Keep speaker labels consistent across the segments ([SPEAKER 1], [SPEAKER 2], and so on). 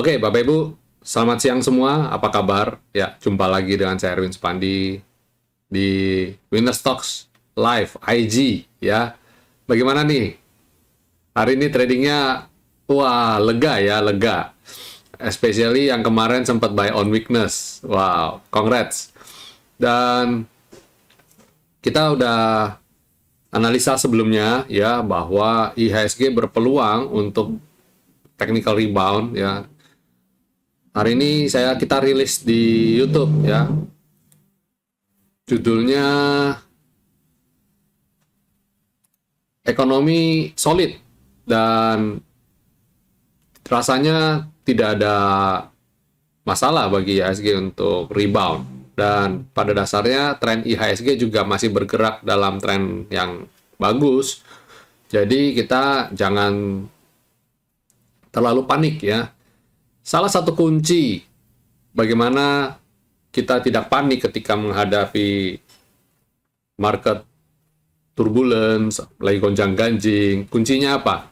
[SPEAKER 1] Oke, Bapak Ibu, selamat siang semua. Apa kabar? Ya, jumpa lagi dengan saya Erwin Supandi di Winner Stocks Live IG ya. Bagaimana nih? Hari ini tradingnya wah, lega ya, lega. Especially yang kemarin sempat buy on weakness. Wow, congrats. Dan kita udah analisa sebelumnya ya bahwa IHSG berpeluang untuk technical rebound ya. Hari ini kita rilis di YouTube ya. Judulnya Ekonomi Solid dan rasanya tidak ada masalah bagi IHSG untuk rebound. Dan pada dasarnya tren IHSG juga masih bergerak dalam tren yang bagus. Jadi kita jangan terlalu panik ya. Salah satu kunci bagaimana kita tidak panik ketika menghadapi market turbulence, lagi gonjang-ganjing, kuncinya apa?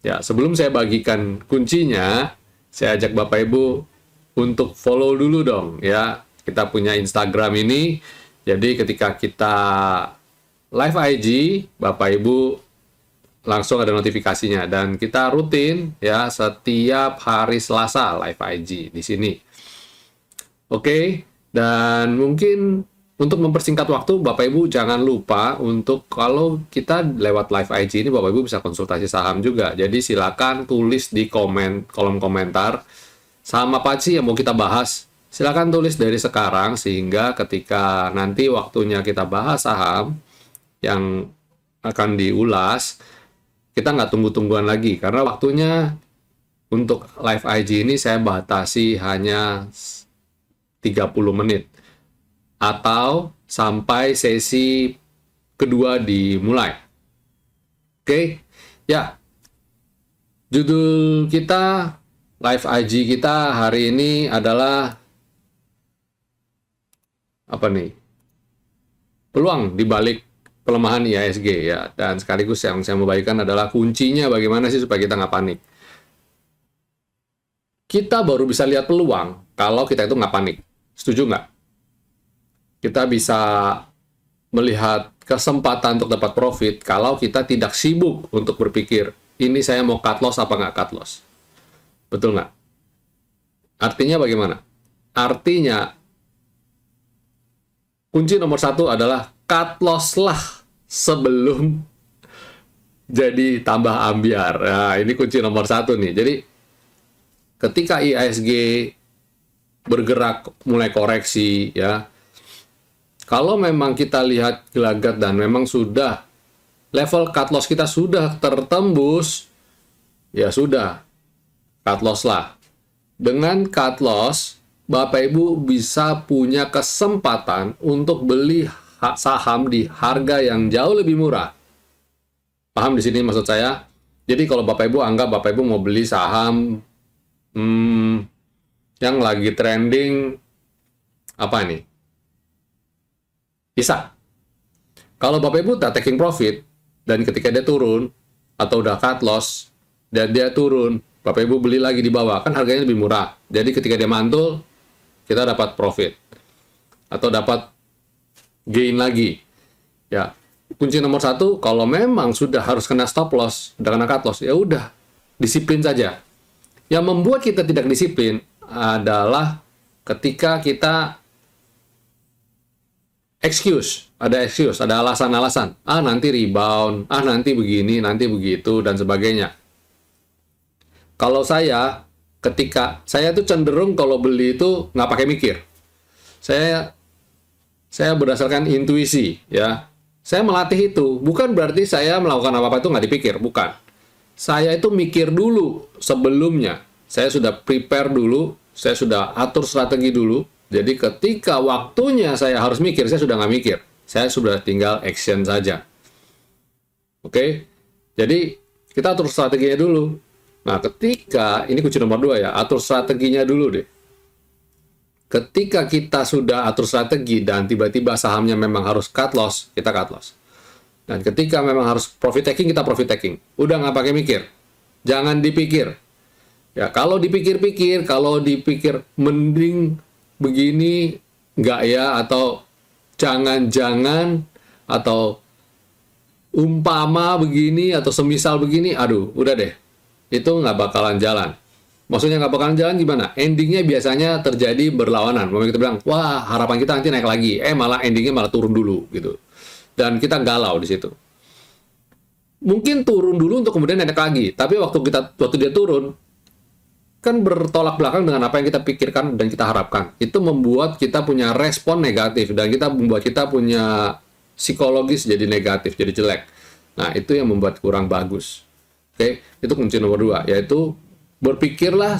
[SPEAKER 1] Ya, sebelum saya bagikan kuncinya, saya ajak Bapak Ibu untuk follow dulu dong ya. Kita punya Instagram ini, jadi ketika kita live IG, Bapak Ibu langsung ada notifikasinya, dan kita rutin ya setiap hari Selasa live IG di sini. Oke, dan mungkin untuk mempersingkat waktu, Bapak Ibu jangan lupa untuk kalau kita lewat live IG ini, Bapak Ibu bisa konsultasi saham juga. Jadi silakan tulis di kolom komentar saham apa sih yang mau kita bahas. Silakan tulis dari sekarang sehingga ketika nanti waktunya kita bahas saham yang akan diulas, kita nggak tunggu-tungguan lagi, karena waktunya untuk live IG ini saya batasi hanya 30 menit atau sampai sesi kedua dimulai. Oke, ya. Judul kita, live IG kita hari ini adalah apa nih? Peluang di balik pelemahan IHSG ya, dan sekaligus yang saya mau bagikan adalah kuncinya bagaimana sih supaya kita nggak panik. Kita baru bisa lihat peluang kalau kita itu nggak panik. Setuju nggak? Kita bisa melihat kesempatan untuk dapat profit kalau kita tidak sibuk untuk berpikir, ini saya mau cut loss apa nggak cut loss. Betul nggak? Artinya bagaimana? Artinya, kunci nomor satu adalah cut loss lah sebelum jadi tambah ambiar. Nah, ini kunci nomor satu nih. Jadi, ketika IHSG bergerak mulai koreksi, ya, kalau memang kita lihat gelagat dan memang sudah level cut loss kita sudah tertembus, ya sudah, cut loss lah. Dengan cut loss, Bapak Ibu bisa punya kesempatan untuk beli saham di harga yang jauh lebih murah. Paham di sini maksud saya? Jadi kalau Bapak Ibu anggap Bapak Ibu mau beli saham yang lagi trending apa nih? Bisa. Kalau Bapak Ibu tak taking profit dan ketika dia turun atau udah cut loss dan dia turun, Bapak Ibu beli lagi di bawah, kan harganya lebih murah. Jadi ketika dia mantul, kita dapat profit atau dapat gain lagi. Ya, kunci nomor satu, kalau memang sudah harus kena stop loss, udah kena cut loss, ya udah, disiplin saja. Yang membuat kita tidak disiplin adalah ketika kita ada alasan-alasan. Nanti rebound, nanti begini, nanti begitu, dan sebagainya. Kalau saya tuh cenderung kalau beli itu nggak pakai mikir. Saya berdasarkan intuisi, ya. Saya melatih itu, bukan berarti saya melakukan apa-apa itu nggak dipikir, bukan. Saya itu mikir dulu sebelumnya. Saya sudah prepare dulu, saya sudah atur strategi dulu. Jadi ketika waktunya saya harus mikir, saya sudah nggak mikir. Saya sudah tinggal action saja. Oke? Jadi kita atur strateginya dulu. Nah, ini kunci nomor 2 ya, atur strateginya dulu deh. Ketika kita sudah atur strategi dan tiba-tiba sahamnya memang harus cut loss, kita cut loss. Dan ketika memang harus profit taking, kita profit taking. Udah nggak pakai mikir. Jangan dipikir. Ya, kalau dipikir mending begini nggak ya, atau jangan-jangan, atau umpama begini, atau semisal begini, aduh, udah deh. Itu nggak bakalan jalan. Maksudnya nggak bakalan jalan gimana? Endingnya biasanya terjadi berlawanan. Memang kita bilang, wah harapan kita nanti naik lagi. Malah endingnya malah turun dulu gitu. Dan kita galau di situ. Mungkin turun dulu untuk kemudian naik lagi. Tapi waktu dia turun, kan bertolak belakang dengan apa yang kita pikirkan dan kita harapkan. Itu membuat kita punya respon negatif, dan membuat kita punya psikologis jadi negatif, jadi jelek. Nah, itu yang membuat kurang bagus. Oke, itu kunci nomor 2, yaitu berpikirlah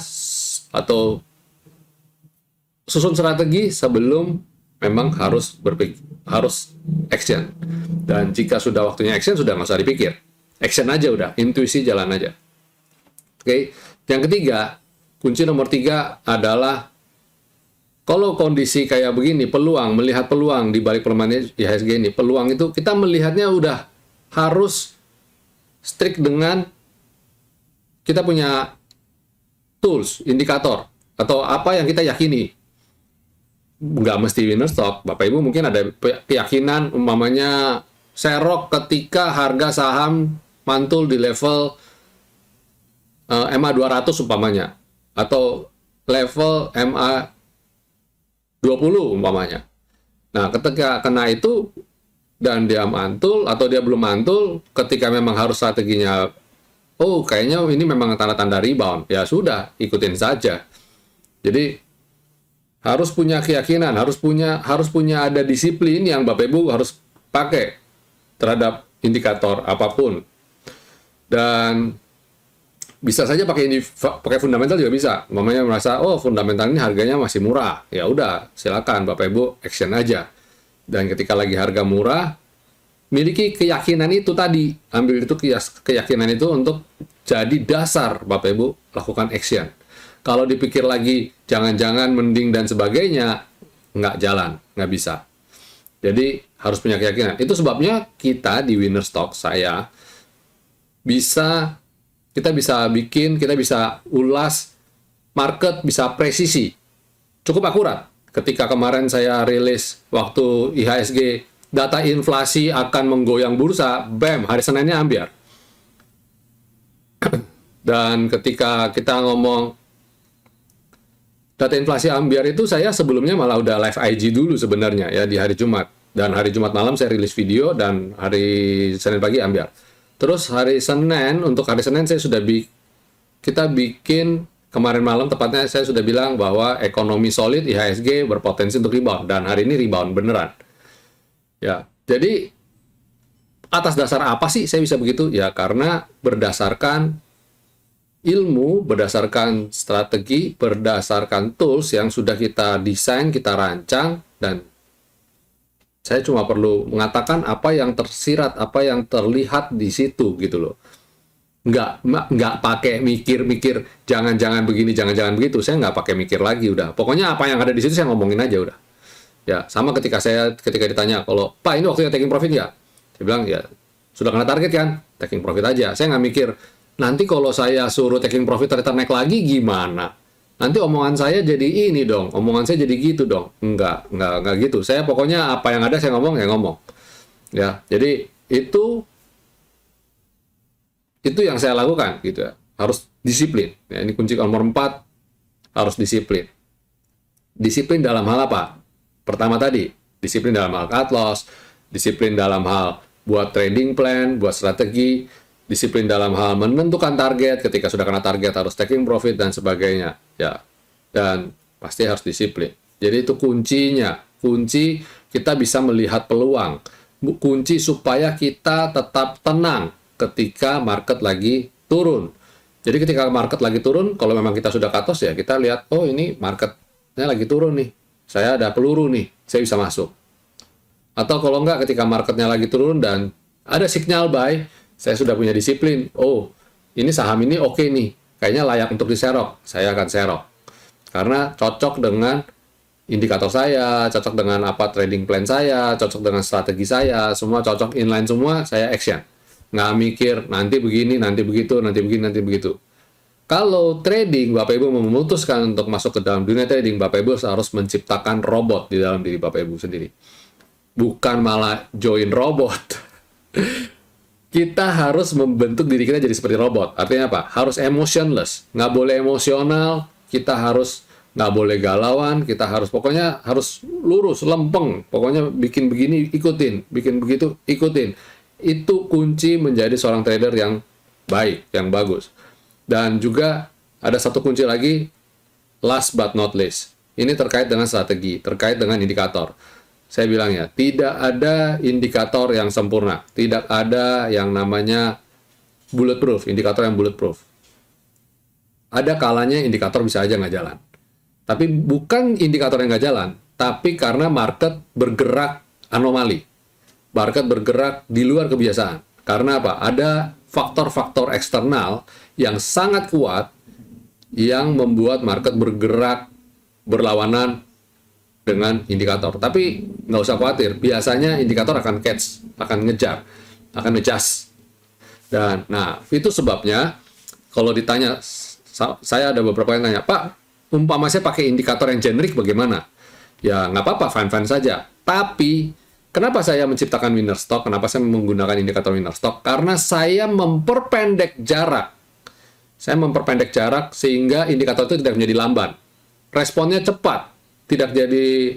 [SPEAKER 1] atau susun strategi sebelum memang harus action. Dan jika sudah waktunya action, sudah nggak usah dipikir. Action aja udah, intuisi jalan aja. Oke, yang ketiga, kunci nomor 3 adalah kalau kondisi kayak begini, melihat peluang di balik pelemahan IHSG ini, peluang itu kita melihatnya udah harus strict dengan kita punya tools, indikator, atau apa yang kita yakini. Nggak mesti winner stock. Bapak Ibu mungkin ada keyakinan, umpamanya serok ketika harga saham mantul di level MA 200 umpamanya, atau level MA 20 umpamanya. Nah, ketika kena itu dan dia mantul atau dia belum mantul, ketika memang harus strateginya, oh kayaknya ini memang tanda-tanda rebound, ya sudah, ikutin saja. Jadi harus punya keyakinan, harus punya ada disiplin yang Bapak Ibu harus pakai terhadap indikator apapun. Dan bisa saja pakai fundamental juga bisa. Mamanya merasa, oh fundamental ini harganya masih murah. Ya udah, silakan Bapak Ibu action aja. Dan ketika lagi harga murah, miliki keyakinan itu tadi. Ambil itu keyakinan itu untuk jadi dasar Bapak Ibu lakukan action. Kalau dipikir lagi, jangan-jangan mending dan sebagainya, nggak jalan, nggak bisa. Jadi harus punya keyakinan. Itu sebabnya kita di Winner Stock, kita bisa ulas market, bisa presisi, cukup akurat. Ketika kemarin saya rilis waktu IHSG, data inflasi akan menggoyang bursa, bam, hari Seninnya ambiar. Dan ketika kita ngomong data inflasi ambiar itu, saya sebelumnya malah udah live IG dulu sebenarnya ya di hari Jumat. Dan hari Jumat malam saya rilis video, dan hari Senin pagi ambiar. Terus untuk hari Senin kita bikin kemarin malam, tepatnya saya sudah bilang bahwa ekonomi solid IHSG berpotensi untuk rebound, dan hari ini rebound beneran. Ya, jadi atas dasar apa sih saya bisa begitu? Ya karena berdasarkan ilmu, berdasarkan strategi, berdasarkan tools yang sudah kita desain, kita rancang, dan saya cuma perlu mengatakan apa yang tersirat, apa yang terlihat di situ gitu loh. Nggak pakai mikir-mikir, jangan-jangan begini, jangan-jangan begitu. Saya nggak pakai mikir lagi udah. Pokoknya apa yang ada di situ saya ngomongin aja udah. Ya, sama ketika ditanya, kalau Pak ini waktunya taking profit ya? Saya bilang ya sudah kena target kan, taking profit aja. Saya nggak mikir nanti kalau saya suruh taking profit ternyata naik lagi gimana? Nanti omongan saya jadi ini dong, omongan saya jadi gitu dong. Enggak gitu. Saya pokoknya apa yang ada saya ngomong, ya ngomong. Ya, jadi itu yang saya lakukan gitu ya. Harus disiplin. Ya, ini kunci nomor 4, harus disiplin. Disiplin dalam hal apa? Pertama tadi, disiplin dalam hal cut loss, disiplin dalam hal buat trading plan, buat strategi, disiplin dalam hal menentukan target, ketika sudah kena target harus taking profit dan sebagainya. Ya, dan pasti harus disiplin. Jadi itu kuncinya. Kunci kita bisa melihat peluang. Kunci supaya kita tetap tenang ketika market lagi turun. Jadi ketika market lagi turun, kalau memang kita sudah cut loss ya kita lihat, oh ini marketnya lagi turun nih. Saya ada peluru nih, saya bisa masuk. Atau kalau enggak, ketika marketnya lagi turun dan ada signal buy, saya sudah punya disiplin. Oh, ini saham ini oke nih. Kayaknya layak untuk diserok. Saya akan serok. Karena cocok dengan indikator saya, cocok dengan apa trading plan saya, cocok dengan strategi saya, semua cocok, inline semua, saya action. Nggak mikir nanti begini, nanti begitu, nanti begini, nanti begitu. Kalau trading, Bapak Ibu memutuskan untuk masuk ke dalam dunia trading, Bapak Ibu harus menciptakan robot di dalam diri Bapak Ibu sendiri. Bukan malah join robot. Kita harus membentuk diri kita jadi seperti robot. Artinya apa? Harus emotionless. Nggak boleh emosional, kita harus nggak boleh galauan, kita harus pokoknya harus lurus, lempeng. Pokoknya bikin begini, ikutin. Bikin begitu, ikutin. Itu kunci menjadi seorang trader yang baik, yang bagus. Dan juga ada satu kunci lagi, last but not least. Ini terkait dengan strategi, terkait dengan indikator. Saya bilang ya, tidak ada indikator yang sempurna. Tidak ada yang namanya bulletproof, indikator yang bulletproof. Ada kalanya indikator bisa aja nggak jalan. Tapi bukan indikator yang nggak jalan, tapi karena market bergerak anomali. Market bergerak di luar kebiasaan. Karena apa? Ada faktor-faktor eksternal yang sangat kuat yang membuat market bergerak berlawanan dengan indikator. Tapi nggak usah khawatir, biasanya indikator akan catch, akan ngejar, akan adjust. Dan nah, itu sebabnya kalau ditanya, saya ada beberapa yang nanya, Pak, umpama saya pakai indikator yang generik bagaimana? Ya nggak apa-apa, fine-fine saja. Tapi kenapa saya menciptakan winner stock? Kenapa saya menggunakan indikator winner stock? Karena saya memperpendek jarak. Saya memperpendek jarak sehingga indikator itu tidak menjadi lamban. Responnya cepat, tidak jadi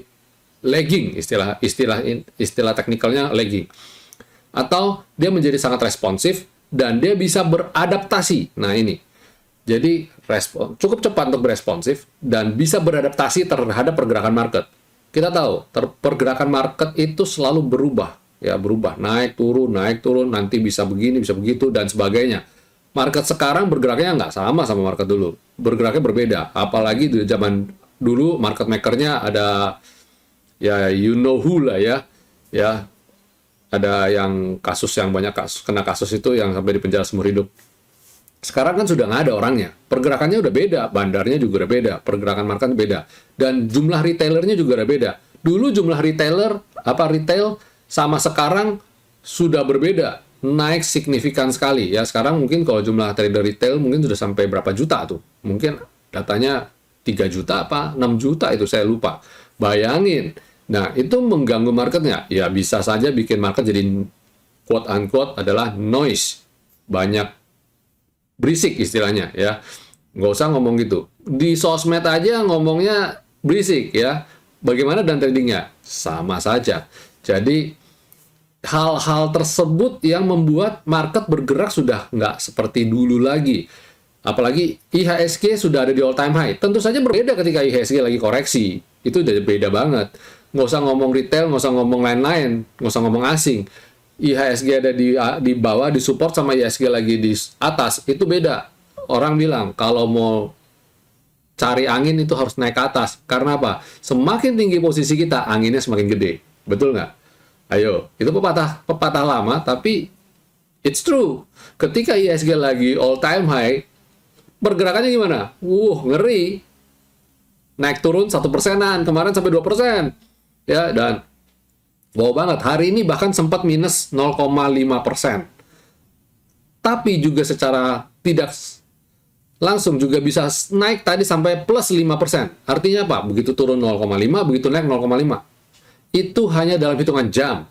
[SPEAKER 1] lagging, istilah teknikalnya lagging. Atau dia menjadi sangat responsif dan dia bisa beradaptasi. Nah ini. Jadi cukup cepat untuk beresponsif dan bisa beradaptasi terhadap pergerakan market. Kita tahu, pergerakan market itu selalu berubah, ya berubah, naik turun, nanti bisa begini, bisa begitu dan sebagainya. Market sekarang bergeraknya nggak sama market dulu, bergeraknya berbeda. Apalagi di zaman dulu market makernya ada ya you know who lah ya, ada yang kasus yang banyak kena kasus itu yang sampai di penjara seumur hidup. Sekarang kan sudah nggak ada orangnya, pergerakannya udah beda, bandarnya juga udah beda, pergerakan market beda, dan jumlah retailernya juga udah beda. Dulu jumlah retail sama sekarang sudah berbeda, naik signifikan sekali ya. Sekarang mungkin kalau jumlah trader retail mungkin sudah sampai berapa juta tuh, mungkin datanya 3 juta apa 6 juta itu saya lupa. Bayangin, nah itu mengganggu marketnya, ya bisa saja bikin market jadi quote unquote adalah noise, banyak berisik istilahnya ya. Nggak usah ngomong gitu. Di sosmed aja ngomongnya berisik ya. Bagaimana dan tradingnya? Sama saja. Jadi hal-hal tersebut yang membuat market bergerak sudah nggak seperti dulu lagi. Apalagi IHSG sudah ada di all time high. Tentu saja berbeda ketika IHSG lagi koreksi. Itu udah beda banget. Nggak usah ngomong retail, nggak usah ngomong lain-lain, nggak usah ngomong asing. IHSG ada di bawah, di support sama IHSG lagi di atas, itu beda. Orang bilang, kalau mau cari angin itu harus naik ke atas. Karena apa? Semakin tinggi posisi kita, anginnya semakin gede. Betul nggak? Ayo, itu pepatah lama, tapi it's true. Ketika IHSG lagi all time high, pergerakannya gimana? Ngeri. Naik turun 1%-an, kemarin sampai 2%. Ya, dan wow banget, hari ini bahkan sempat minus 0,5%. Tapi juga secara tidak langsung juga bisa naik tadi sampai plus 5%. Artinya apa? Begitu turun 0,5, begitu naik 0,5. Itu hanya dalam hitungan jam.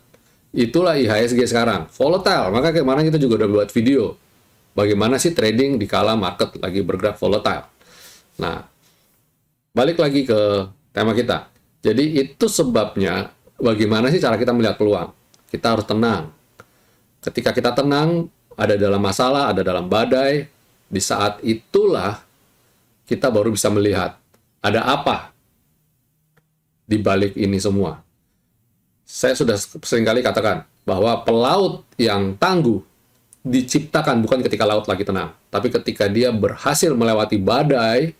[SPEAKER 1] Itulah IHSG sekarang. Volatile. Maka kemarin kita juga udah buat video. Bagaimana sih trading di kala market lagi bergerak volatile. Nah, balik lagi ke tema kita. Jadi itu sebabnya bagaimana sih cara kita melihat peluang? Kita harus tenang. Ketika kita tenang, ada dalam masalah, ada dalam badai, di saat itulah kita baru bisa melihat ada apa di balik ini semua. Saya sudah seringkali katakan bahwa pelaut yang tangguh diciptakan bukan ketika laut lagi tenang, tapi ketika dia berhasil melewati badai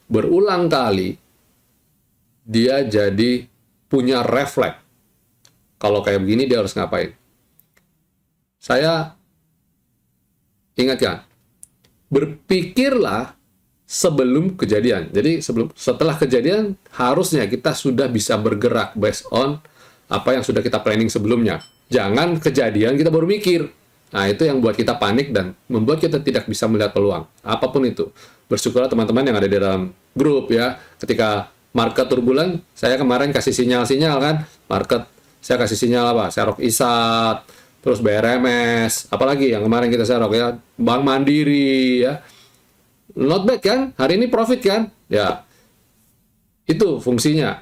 [SPEAKER 1] berulang kali, dia jadi punya refleks. Kalau kayak begini dia harus ngapain? Saya ingatkan, berpikirlah sebelum kejadian. Jadi setelah kejadian harusnya kita sudah bisa bergerak based on apa yang sudah kita planning sebelumnya. Jangan kejadian kita baru mikir. Nah, itu yang buat kita panik dan membuat kita tidak bisa melihat peluang. Apapun itu. Bersyukurlah teman-teman yang ada di dalam grup ya. Ketika market turbulen, saya kemarin kasih sinyal-sinyal kan. Market, saya kasih sinyal apa? Serok Isat, terus BRMS, apalagi yang kemarin kita serok ya. Bank Mandiri ya. Not bad kan? Hari ini profit kan? Ya, itu fungsinya.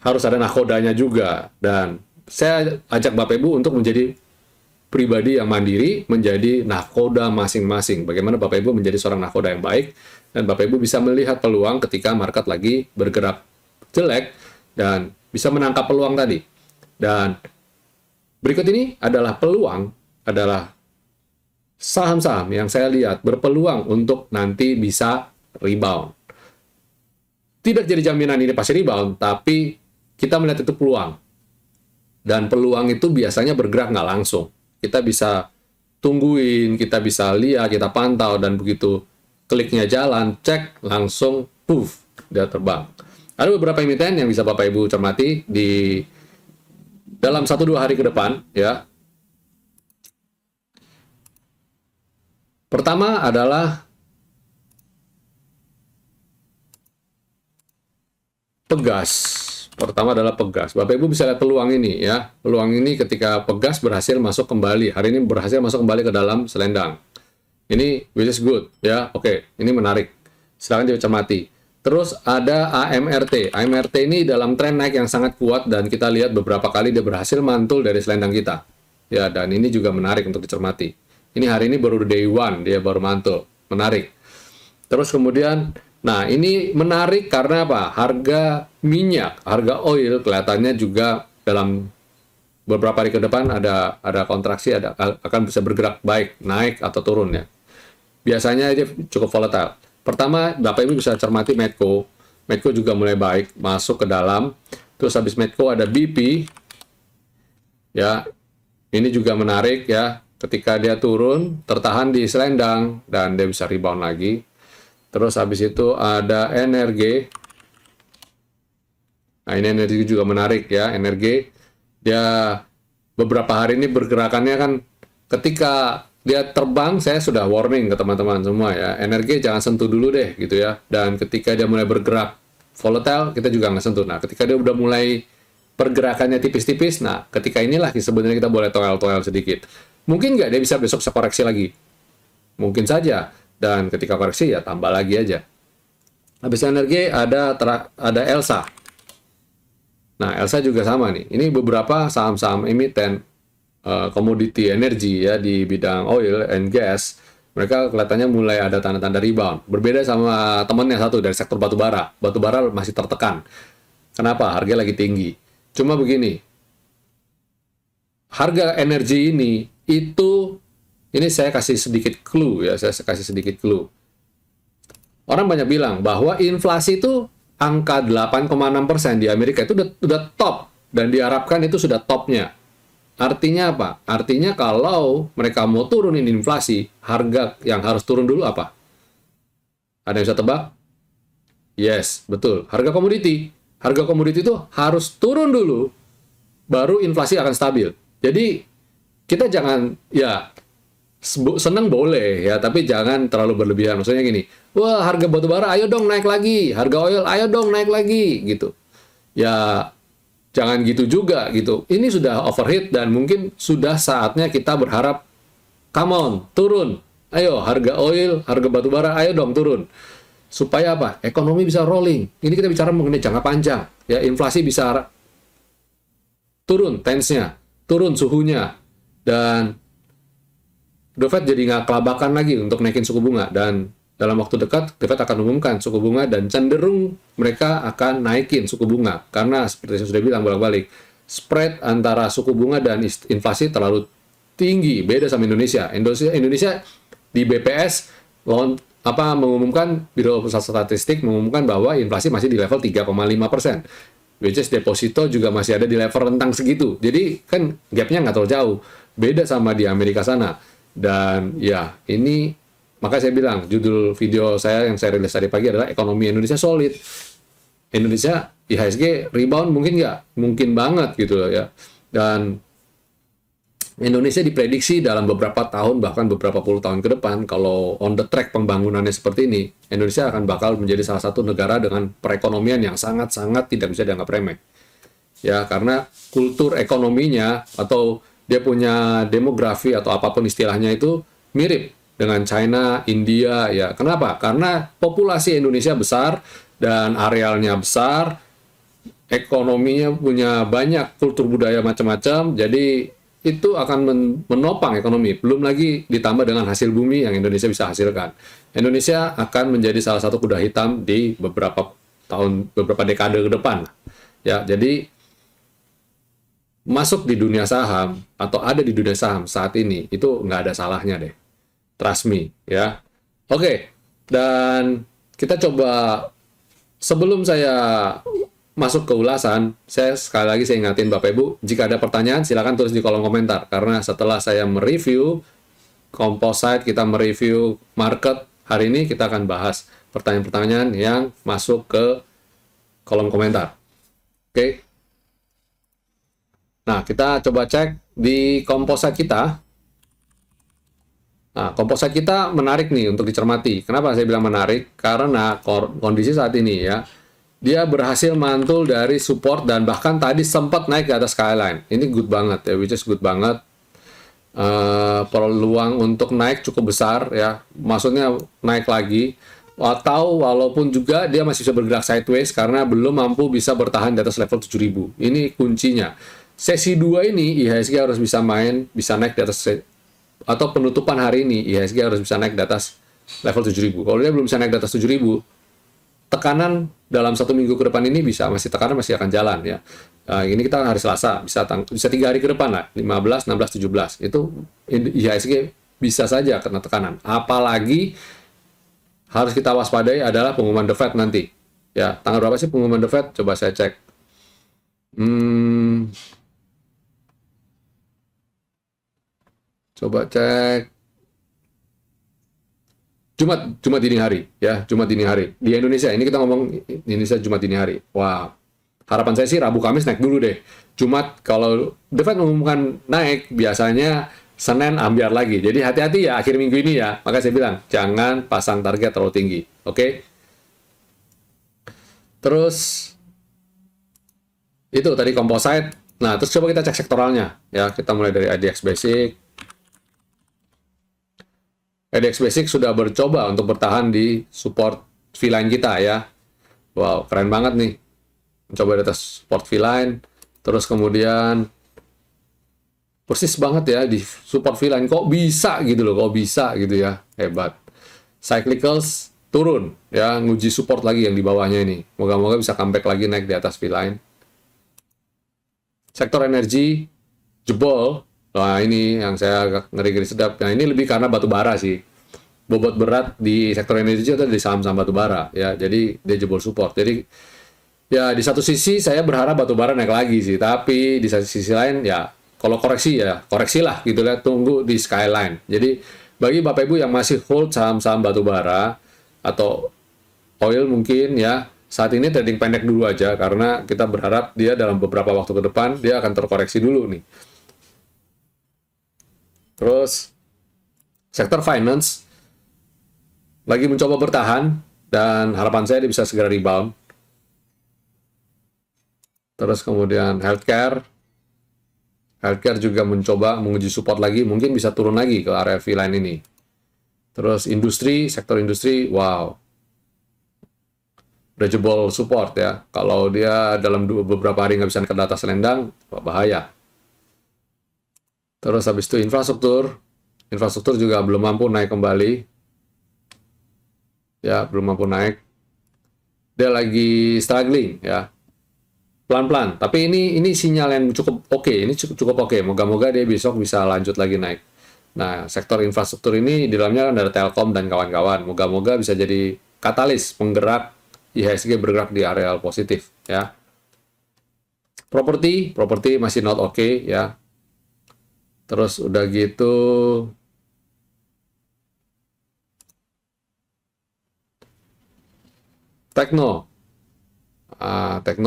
[SPEAKER 1] Harus ada nakodanya juga. Dan saya ajak Bapak Ibu untuk menjadi pribadi yang mandiri, menjadi nakoda masing-masing. Bagaimana Bapak Ibu menjadi seorang nakoda yang baik, dan Bapak Ibu bisa melihat peluang ketika market lagi bergerak jelek, dan bisa menangkap peluang tadi. Dan berikut ini adalah peluang, adalah saham-saham yang saya lihat berpeluang untuk nanti bisa rebound. Tidak jadi jaminan ini pasti rebound, tapi kita melihat itu peluang. Dan peluang itu biasanya bergerak nggak langsung. Kita bisa tungguin, kita bisa lihat, kita pantau, dan begitu kliknya jalan, cek, langsung, puff, dia terbang. Ada beberapa emiten yang bisa Bapak Ibu cermati di dalam 1-2 hari ke depan, ya. Pertama adalah Pegas. Pertama adalah Pegas. Bapak Ibu bisa lihat peluang ini ya. Peluang ini ketika Pegas berhasil masuk kembali. Hari ini berhasil masuk kembali ke dalam selendang. Ini which is good ya. Oke, ini menarik. Silahkan dicermati. Terus ada AMRT. AMRT ini dalam tren naik yang sangat kuat dan kita lihat beberapa kali dia berhasil mantul dari selendang kita. Ya, dan ini juga menarik untuk dicermati. Ini hari ini baru day one, dia baru mantul. Menarik. Terus kemudian, nah ini menarik karena apa? Harga minyak, harga oil kelihatannya juga dalam beberapa hari ke depan ada kontraksi, akan bisa bergerak baik, naik atau turun ya. Biasanya dia cukup volatile. Pertama, Bapak Ibu bisa cermati Medco. Medco juga mulai baik, masuk ke dalam. Terus habis Medco ada BP. Ya, ini juga menarik ya. Ketika dia turun, tertahan di selendang, dan dia bisa rebound lagi. Terus habis itu ada energi. Nah, ini energi juga menarik ya. Energi, dia beberapa hari ini bergerakannya kan, ketika dia terbang, saya sudah warning ke teman-teman semua ya. Energi jangan sentuh dulu deh gitu ya. Dan ketika dia mulai bergerak volatile, kita juga nggak sentuh. Nah, ketika dia udah mulai pergerakannya tipis-tipis, nah ketika inilah sebenarnya kita boleh toel-toel sedikit. Mungkin nggak dia bisa besok koreksi lagi? Mungkin saja. Dan ketika koreksi ya tambah lagi aja. Habis energi ada Elsa. Nah, Elsa juga sama nih. Ini beberapa saham-saham emiten komoditi energi ya di bidang oil and gas. Mereka kelihatannya mulai ada tanda-tanda rebound. Berbeda sama temannya satu dari sektor batubara. Batubara masih tertekan. Kenapa? Harga lagi tinggi. Cuma begini. Harga energi ini saya kasih sedikit clue ya, saya kasih sedikit clue. Orang banyak bilang bahwa inflasi itu angka 8,6% di Amerika itu udah top, dan diharapkan itu sudah topnya. Artinya apa? Artinya kalau mereka mau turunin inflasi, harga yang harus turun dulu apa? Ada yang bisa tebak? Yes, betul. Harga komoditi. Harga komoditi itu harus turun dulu, baru inflasi akan stabil. Jadi kita jangan ya senang boleh ya, tapi jangan terlalu berlebihan. Maksudnya gini, wah harga batubara ayo dong naik lagi, harga oil ayo dong naik lagi gitu. Ya jangan gitu juga gitu. Ini sudah overheat dan mungkin sudah saatnya kita berharap, come on, turun. Ayo harga oil, harga batubara ayo dong turun. Supaya apa? Ekonomi bisa rolling. Ini kita bicara mengenai jangka panjang. Ya, inflasi bisa turun tensnya, turun suhunya, dan The Fed jadi nggak kelabakan lagi untuk naikin suku bunga. Dan dalam waktu dekat, The Fed akan umumkan suku bunga dan cenderung mereka akan naikin suku bunga. Karena seperti saya sudah bilang bolak-balik, spread antara suku bunga dan inflasi terlalu tinggi. Beda sama Indonesia. Indonesia di BPS mengumumkan, Biro Pusat Statistik mengumumkan bahwa inflasi masih di level 3,5%. Which is deposito juga masih ada di level rentang segitu. Jadi kan gapnya nggak terlalu jauh. Beda sama di Amerika sana. Dan ya ini, maka saya bilang judul video saya yang saya rilis tadi pagi adalah ekonomi Indonesia solid. Indonesia IHSG rebound mungkin nggak? Mungkin banget gitu loh ya. Dan Indonesia diprediksi dalam beberapa tahun, bahkan beberapa puluh tahun ke depan, kalau on the track pembangunannya seperti ini, Indonesia akan bakal menjadi salah satu negara dengan perekonomian yang sangat-sangat tidak bisa dianggap remeh. Ya, karena kultur ekonominya atau dia punya demografi atau apapun istilahnya itu mirip dengan China, India, ya. Kenapa? Karena populasi Indonesia besar dan arealnya besar, ekonominya punya banyak kultur budaya macam-macam, jadi itu akan menopang ekonomi. Belum lagi ditambah dengan hasil bumi yang Indonesia bisa hasilkan. Indonesia akan menjadi salah satu kuda hitam di beberapa tahun, beberapa dekade ke depan. Ya, jadi masuk di dunia saham atau ada di dunia saham saat ini itu nggak ada salahnya deh. Trust me, ya. Oke, dan kita coba sebelum saya masuk ke ulasan, saya sekali lagi saya ingatin Bapak Ibu, jika ada pertanyaan silakan tulis di kolom komentar, karena setelah saya mereview composite, kita mereview market, hari ini kita akan bahas pertanyaan-pertanyaan yang masuk ke kolom komentar. Oke. Nah, kita coba cek di composite kita. Nah, composite kita menarik nih untuk dicermati. Kenapa saya bilang menarik? Karena kondisi saat ini ya, dia berhasil mantul dari support dan bahkan tadi sempat naik ke atas skyline. Ini good banget ya, which is good banget. Peluang untuk naik cukup besar ya, maksudnya naik lagi. Atau walaupun juga dia masih bisa bergerak sideways karena belum mampu bisa bertahan di atas level 7000. Ini kuncinya. Sesi 2 ini IHSG harus bisa bisa naik di atas, atau penutupan hari ini IHSG harus bisa naik di atas level 7000. Kalau dia belum bisa naik di atas 7000, tekanan dalam 1 minggu ke depan ini tekanan masih akan jalan ya. Ini kita hari Selasa, bisa 3 hari ke depan lah, 15, 16, 17. Itu IHSG bisa saja kena tekanan. Apalagi harus kita waspadai adalah pengumuman The Fed nanti. Ya, tanggal berapa sih pengumuman The Fed? Coba saya cek. Coba cek. Jumat dini hari, ya, Jumat dini hari. Di Indonesia, ini kita ngomong Indonesia Jumat dini hari. Wah, harapan saya sih Rabu Kamis naik dulu deh. Jumat, kalau The Fed mengumumkan naik, biasanya Senin ambiar lagi. Jadi hati-hati ya akhir minggu ini ya. Maka saya bilang, jangan pasang target terlalu tinggi. Oke? Terus, itu tadi composite. Nah, terus coba kita cek sektoralnya. Ya, kita mulai dari IDX Basic. IDX Basic sudah bercoba untuk bertahan di support V-line kita ya. Wow, keren banget nih. Mencoba di atas support V-line. Terus kemudian persis banget ya di support V-line. Kok bisa gitu loh, kok bisa gitu ya. Hebat. Cyclicals turun ya, nguji support lagi yang di bawahnya ini. Moga-moga bisa comeback lagi naik di atas V-line. Sektor energi jebol. Nah, ini yang saya agak ngeri-ngeri sedap. Nah, ini lebih karena batu bara sih. Bobot berat di sektor energi itu di saham-saham batu bara ya. Jadi dia jebol support. Jadi ya di satu sisi saya berharap batu bara naik lagi sih, tapi di sisi lain ya kalau koreksi ya koreksilah gitu ya, tunggu di skyline. Jadi bagi Bapak Ibu yang masih hold saham-saham batu bara atau oil mungkin ya, saat ini trading pendek dulu aja karena kita berharap dia dalam beberapa waktu ke depan dia akan terkoreksi dulu nih. Terus sektor finance lagi mencoba bertahan dan harapan saya dia bisa segera rebound. Terus kemudian healthcare juga mencoba menguji support lagi, mungkin bisa turun lagi ke area V-line ini. Terus sektor industri, wow, udah jebol support ya. Kalau dia dalam beberapa hari nggak bisa ke atas selendang, bahaya. Terus habis itu infrastruktur juga belum mampu naik kembali. Ya, belum mampu naik. Dia lagi struggling ya. Pelan-pelan, tapi ini sinyal yang cukup oke. Ini cukup oke. Moga-moga dia besok bisa lanjut lagi naik. Nah, sektor infrastruktur ini di dalamnya kan ada Telkom dan kawan-kawan. Moga-moga bisa jadi katalis penggerak IHSG bergerak di area positif ya. Properti masih not oke ya. Terus udah gitu Tekno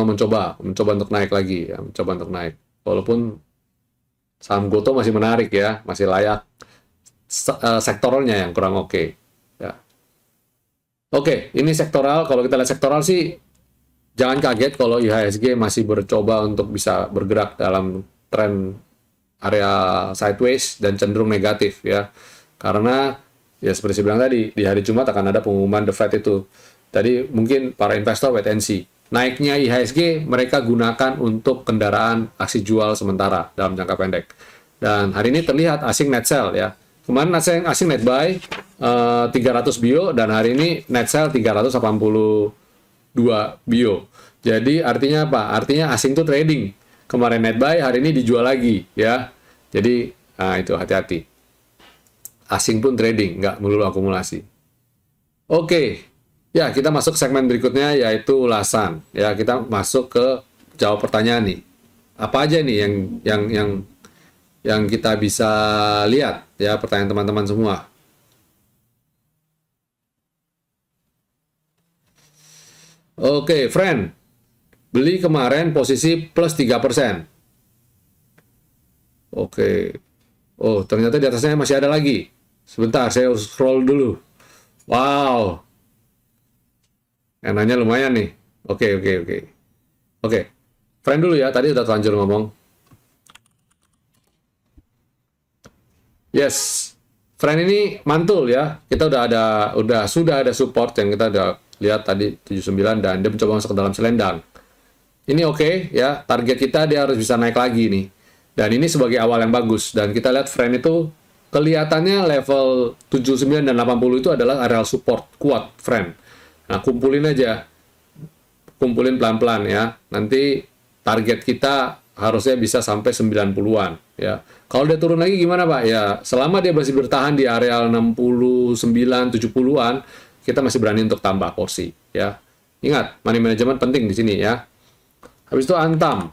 [SPEAKER 1] mencoba untuk naik lagi ya, mencoba untuk naik. Walaupun Saham Goto masih menarik ya, masih layak. Sektoralnya yang kurang oke. Ya. Oke, ini sektoral. Kalau kita lihat sektoral sih, jangan kaget kalau IHSG masih bercoba untuk bisa bergerak dalam tren area sideways dan cenderung negatif ya. Karena ya seperti saya bilang tadi, di hari Jumat akan ada pengumuman The Fed itu. Tadi mungkin para investor wait and see. Naiknya IHSG mereka gunakan untuk kendaraan aksi jual sementara dalam jangka pendek. Dan hari ini terlihat asing net sell ya. Kemarin asing net buy 300 bio dan hari ini net sell 382 bio. Jadi artinya apa? Artinya asing itu trading. Kemarin net buy, hari ini dijual lagi ya. Jadi itu hati-hati. Asing pun trading, nggak melulu akumulasi. Oke. Ya, kita masuk segmen berikutnya yaitu ulasan. Ya, kita masuk ke jawab pertanyaan nih. Apa aja nih yang kita bisa lihat ya pertanyaan teman-teman semua. Oke, friend. Beli kemarin posisi plus 3%. Oke. Oh, ternyata di atasnya masih ada lagi. Sebentar, saya harus scroll dulu. Wow. Nanya lumayan nih. Oke. Oke. Friend dulu ya, tadi udah terlanjur ngomong. Yes. Friend ini mantul ya. Kita sudah ada support yang kita udah lihat tadi 79 dan dia mencoba masuk ke dalam selendang. Ini oke ya, target kita dia harus bisa naik lagi nih. Dan ini sebagai awal yang bagus. Dan kita lihat friend itu kelihatannya level 79 dan 80 itu adalah area support kuat friend. Nah, kumpulin aja. Kumpulin pelan-pelan ya. Nanti target kita harusnya bisa sampai 90-an ya. Kalau dia turun lagi gimana, Pak? Ya, selama dia masih bertahan di area 69, 70-an, kita masih berani untuk tambah porsi ya. Ingat, money management penting di sini ya. Habis itu Antam.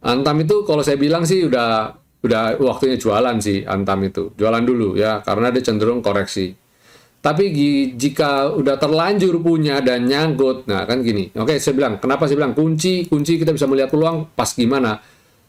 [SPEAKER 1] Antam itu kalau saya bilang sih udah waktunya jualan sih Antam itu. Jualan dulu ya, karena dia cenderung koreksi. Tapi jika udah terlanjur punya dan nyangkut, nah kan gini. Oke, saya bilang, kenapa saya bilang kunci kita bisa melihat peluang pas gimana?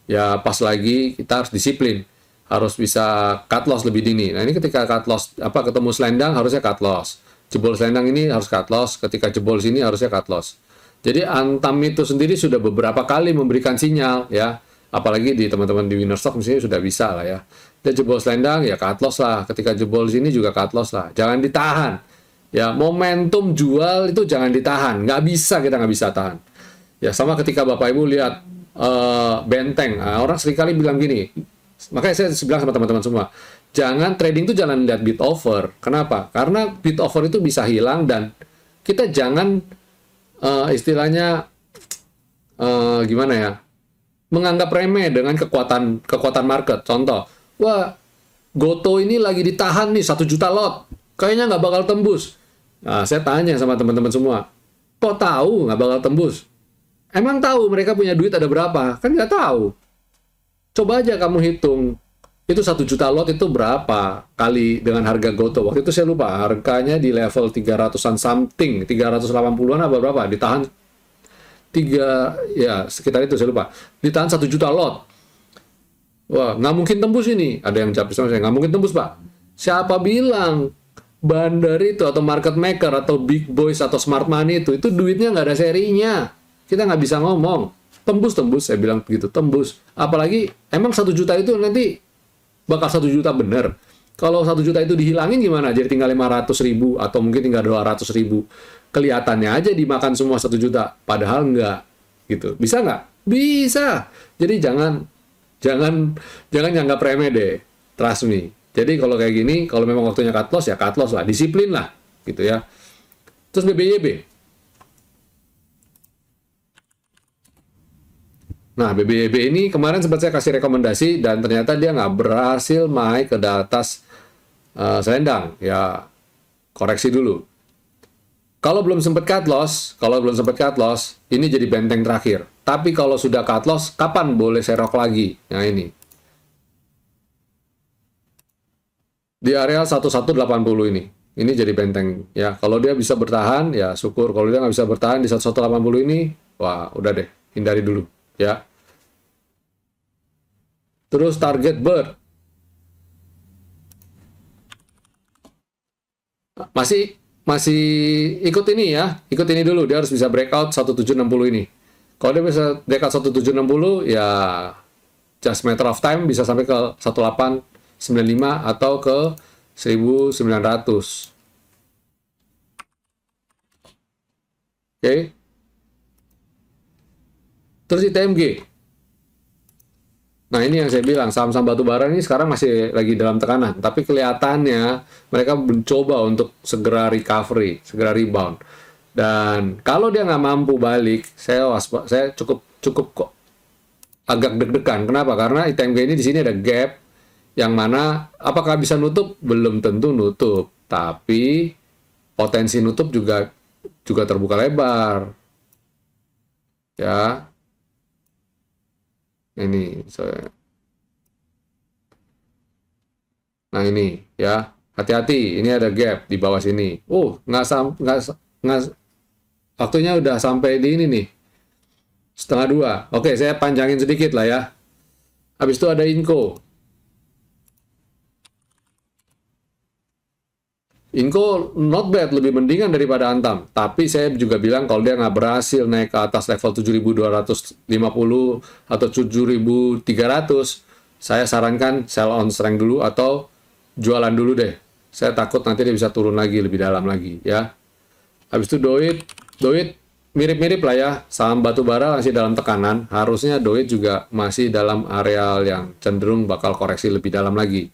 [SPEAKER 1] Ya pas lagi kita harus disiplin, harus bisa cut loss lebih dini. Nah ini ketika cut loss ketemu selendang harusnya cut loss. Jebol selendang ini harus cut loss, ketika jebol sini harusnya cut loss. Jadi Antam itu sendiri sudah beberapa kali memberikan sinyal ya. Apalagi di teman-teman di winner stock misalnya sudah bisa lah ya. Dia jebol selendang ya cut loss lah. Ketika jebol sini juga cut loss lah. Jangan ditahan. Ya momentum jual itu jangan ditahan. Kita nggak bisa tahan. Ya sama ketika Bapak Ibu lihat benteng. Nah, orang seringkali bilang gini. Makanya saya bilang sama teman-teman semua. Trading itu jangan lihat bid offer. Kenapa? Karena bid offer itu bisa hilang dan kita jangan istilahnya gimana ya? Menganggap remeh dengan kekuatan market. Contoh, wah, Goto ini lagi ditahan nih 1 juta lot. Kayaknya nggak bakal tembus. Nah, saya tanya sama teman-teman semua, kok tahu nggak bakal tembus? Emang tahu mereka punya duit ada berapa? Kan nggak tahu. Coba aja kamu hitung. Itu 1 juta lot itu berapa kali dengan harga Goto? Waktu itu saya lupa, harganya di level 300-an something, 380-an apa berapa? Ditahan sekitar itu saya lupa. Ditahan 1 juta lot. Wah, nggak mungkin tembus ini. Ada yang jawab sama saya, nggak mungkin tembus, Pak. Siapa bilang bandar itu atau market maker atau big boys atau smart money itu duitnya nggak ada serinya. Kita nggak bisa ngomong. Tembus, saya bilang begitu, tembus. Apalagi emang 1 juta itu nanti bakal 1 juta bener. Kalau 1 juta itu dihilangin gimana? Jadi tinggal 500.000 atau mungkin tinggal 200.000. Kelihatannya aja dimakan semua 1 juta, padahal enggak gitu. Bisa nggak? Bisa. Jadi jangan nyanggap remeh deh. Trust me. Jadi kalau kayak gini, kalau memang waktunya cut loss ya cut loss lah, disiplin lah gitu ya. Terus BBYB. Nah, BBYB ini kemarin sempat saya kasih rekomendasi dan ternyata dia nggak berhasil naik ke atas selendang. Ya koreksi dulu. Kalau belum sempat cut loss, ini jadi benteng terakhir. Tapi kalau sudah cut loss, kapan boleh serok lagi? Nah ini. Di area 1180 ini. Ini jadi benteng. Ya, kalau dia bisa bertahan, ya syukur. Kalau dia nggak bisa bertahan di 1180 ini, wah udah deh, hindari dulu. Ya. Terus target bird masih masih ikut ini ya, ikut ini dulu. Dia harus bisa breakout 1760 ini. Kalau dia bisa breakout 1760 ya just matter of time bisa sampai ke 1895 atau ke 1900. Oke. Terus ITMG. Nah, ini yang saya bilang, saham-saham batu bara ini sekarang masih lagi dalam tekanan, tapi kelihatannya mereka mencoba untuk segera recovery, segera rebound. Dan kalau dia nggak mampu balik, saya cukup kok agak deg-degan. Kenapa? Karena ITMG ini di sini ada gap yang mana apakah bisa nutup? Belum tentu nutup, tapi potensi nutup juga terbuka lebar. Ya, ini saya. Nah ini ya, hati-hati. Ini ada gap di bawah sini. Nggak waktunya udah sampai di ini nih, setengah dua. Oke, saya panjangin sedikit lah ya. Habis itu ada Inco. Inco not bad, lebih mendingan daripada Antam. Tapi saya juga bilang kalau dia nggak berhasil naik ke atas level 7.250 atau 7.300, saya sarankan sell on strength dulu atau jualan dulu deh. Saya takut nanti dia bisa turun lagi, lebih dalam lagi ya. Habis itu Doit mirip-mirip lah ya. Saham batu bara masih dalam tekanan. Harusnya Doit juga masih dalam areal yang cenderung bakal koreksi lebih dalam lagi.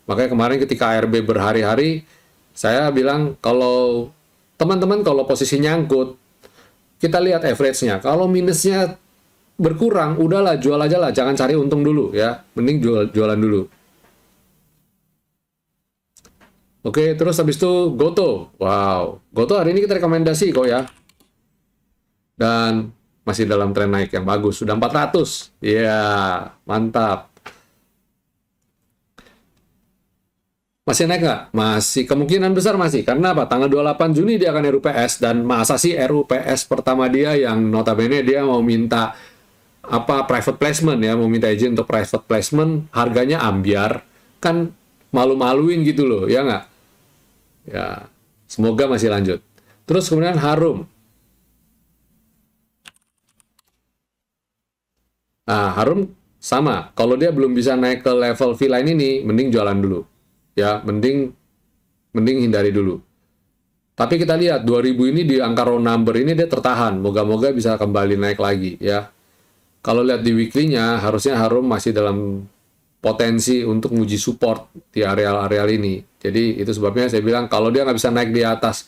[SPEAKER 1] Makanya kemarin ketika ARB berhari-hari, saya bilang kalau teman-teman kalau posisi nyangkut, kita lihat average-nya. Kalau minusnya berkurang, udahlah jual aja lah, jangan cari untung dulu ya. Mending jualan dulu. Oke, terus habis itu Goto. Wow, Goto hari ini kita rekomendasi kok ya. Dan masih dalam tren naik yang bagus, sudah 400. Iya, mantap. Masih naik nggak? Masih, kemungkinan besar masih. Karena apa? Tanggal 28 Juni dia akan RUPS, dan masa sih RUPS pertama dia yang notabene dia mau minta apa private placement ya, mau minta izin untuk private placement, harganya ambiar, kan malu-maluin gitu loh, ya nggak? Ya, semoga masih lanjut. Terus kemudian Harum. Nah, Harum sama. Kalau dia belum bisa naik ke level V-line ini, mending jualan dulu. Ya, mending hindari dulu. Tapi kita lihat 2000 ini di angka round number ini dia tertahan. Moga-moga bisa kembali naik lagi ya. Kalau lihat di weekly-nya, harusnya Harum masih dalam potensi untuk menguji support di areal-areal ini. Jadi itu sebabnya saya bilang kalau dia nggak bisa naik di atas,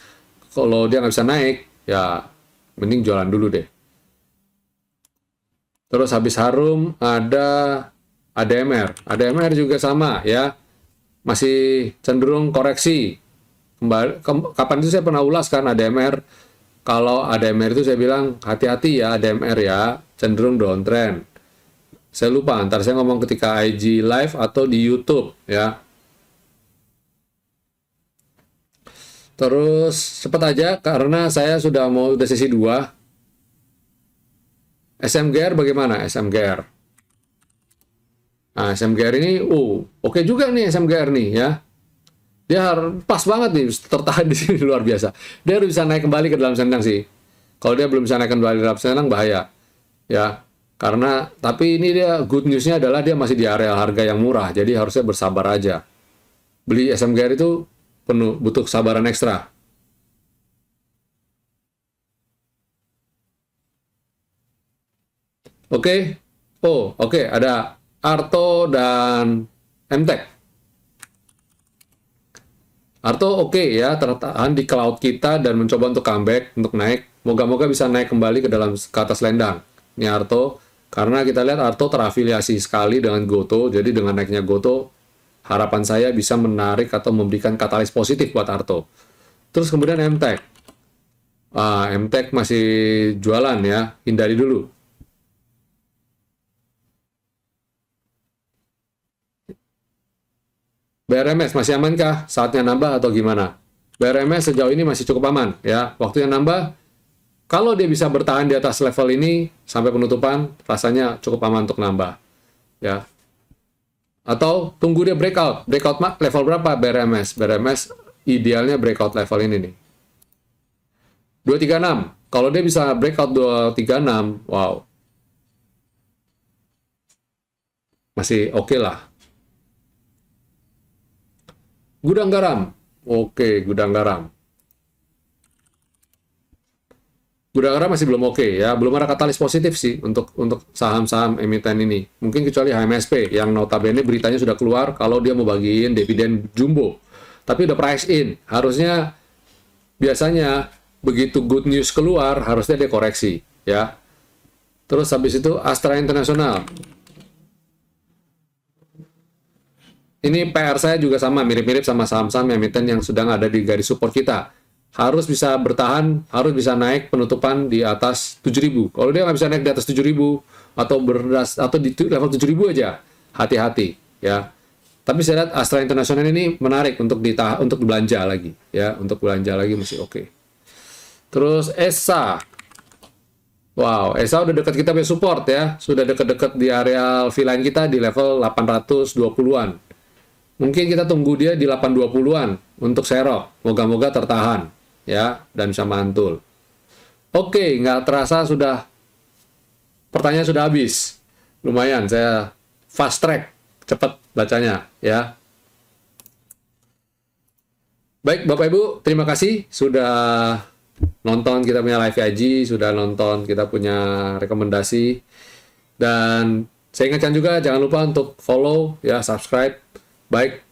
[SPEAKER 1] kalau dia nggak bisa naik, ya mending jualan dulu deh. Terus habis Harum ada ADMR. ADMR juga sama ya. Masih cenderung koreksi. Kapan itu saya pernah ulas kan ADMR. Kalau ADMR itu saya bilang hati-hati ya ADMR ya, cenderung downtrend. Saya lupa, ntar saya ngomong ketika IG live atau di YouTube ya. Terus cepat aja karena saya udah sesi 2. SMGR bagaimana? SMGR. Nah, SMGR ini, oke juga nih SMGR nih ya. Dia pas banget nih, tertahan di sini luar biasa. Dia harus bisa naik kembali ke dalam sendang sih. Kalau dia belum bisa naik kembali ke dalam sendang, bahaya. Ya, karena, tapi ini dia, good news-nya adalah dia masih di area harga yang murah. Jadi harusnya bersabar aja. Beli SMGR itu butuh kesabaran ekstra. Oke. Oke, ada Arto dan MTech. Arto oke ya, tertahan di cloud kita dan mencoba untuk comeback, untuk naik. Moga-moga bisa naik kembali ke atas lendang. Ini Arto, karena kita lihat Arto terafiliasi sekali dengan Goto, jadi dengan naiknya Goto, harapan saya bisa menarik atau memberikan katalis positif buat Arto. Terus kemudian MTech. MTech masih jualan ya, hindari dulu. BRMS masih amankah? Saatnya nambah atau gimana? BRMS sejauh ini masih cukup aman ya. Waktunya nambah. Kalau dia bisa bertahan di atas level ini sampai penutupan, rasanya cukup aman untuk nambah. Ya. Atau tunggu dia breakout. Breakout level berapa BRMS? BRMS idealnya breakout level ini nih. 236. Kalau dia bisa breakout 236, wow. Masih oke lah. Gudang garam. Oke, gudang garam. Gudang garam masih belum oke ya, belum ada katalis positif sih untuk saham-saham emiten ini. Mungkin kecuali HMSP yang notabene beritanya sudah keluar kalau dia mau bagiin dividen jumbo. Tapi udah price in. Harusnya biasanya begitu good news keluar harusnya dia koreksi ya. Terus habis itu Astra International. Ini PR saya juga sama, mirip-mirip sama saham-saham emiten yang sedang ada di garis support kita. Harus bisa bertahan, harus bisa naik penutupan di atas 7.000. Kalau dia nggak bisa naik di atas 7.000 atau di level 7.000 aja, hati-hati ya. Tapi saya lihat Astra International ini menarik untuk belanja lagi ya, untuk belanja lagi masih oke. Terus ESA. Wow, ESA udah dekat kita punya support ya, sudah dekat-dekat di area V-line kita di level 820-an. Mungkin kita tunggu dia di 820-an untuk serok. Moga-moga tertahan ya dan bisa mantul. Oke, nggak terasa pertanyaan sudah habis. Lumayan, saya fast track, cepat bacanya ya. Baik, Bapak Ibu, terima kasih sudah nonton kita punya live IG, sudah nonton kita punya rekomendasi. Dan saya ingatkan juga jangan lupa untuk follow ya, subscribe baik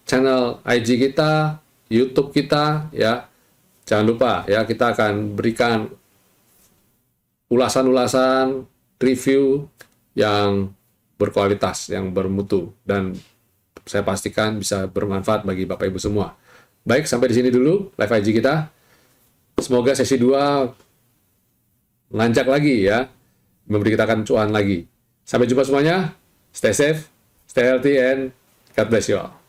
[SPEAKER 1] channel IG kita, YouTube kita ya. Jangan lupa ya, kita akan berikan ulasan-ulasan review yang berkualitas, yang bermutu, dan saya pastikan bisa bermanfaat bagi Bapak Ibu semua. Baik, sampai di sini dulu live IG kita. Semoga sesi 2 lanjak lagi ya, memberi kita akan cuan lagi. Sampai jumpa semuanya. Stay safe, stay healthy, and God bless you all.